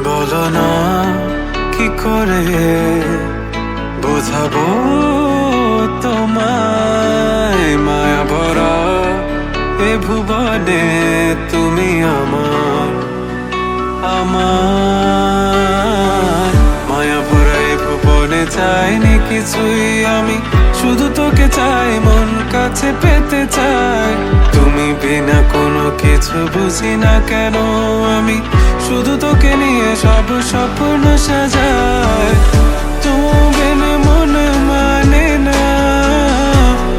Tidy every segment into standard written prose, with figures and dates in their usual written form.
বলো না কি করে বোঝাবো তোমায়, মায়া ভরা এ ভুবনে তুমি আমার আমার মায়া ভরা এ ভুবনে চাইনি কিছুই আমি, শুধু তোকে চাই, মন কাছে পেতে চাই। তুমি বিনা কোনো কিছু বুঝি না কেন আমি, শুধু তোকে নিয়ে সব স্বপ্ন সাজাই। তুমি বিনা মন মানে না,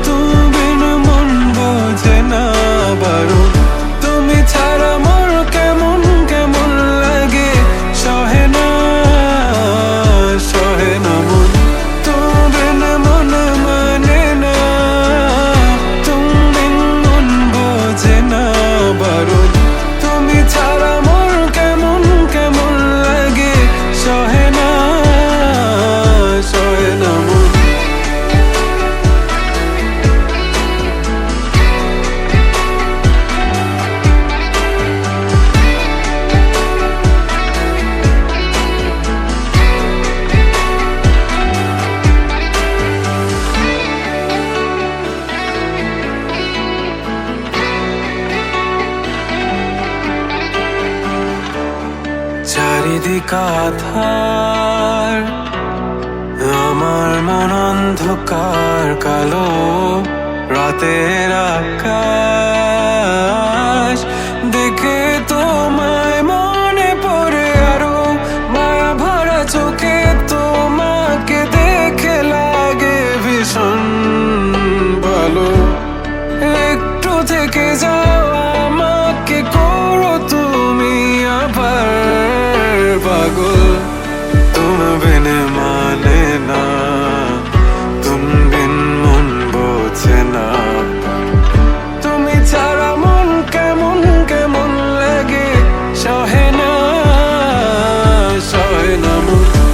তুমি বিনা মন বোঝে না বারো। তুমি ছাড়া মোর কেমন কেমন লাগে, সহে না সহে না মন। তুমি বিনা মন মানে না, তুমি বিনা মন বোঝে না বারো। তুমি ছাড়া মোর কেমন কেমন লাগে, সহে না সহে না মন। চারিদিক আধার, আমার মন অন্ধকার কালো, রাতের আকাশ দেখে তোমায় মনে পড়ে আরো, মায়া ভরা চোখে তোমাকে দেখে লাগে ভীষণ ভালো। একটু থেকে যাও, আমাকে করো তুমি আবার পাগল। তুমি বিন মানে না, তুমি বিন মন বোঝে না। তুমি ছাড়া মন কেমন কেমন লাগে, সহে না সহে না মন।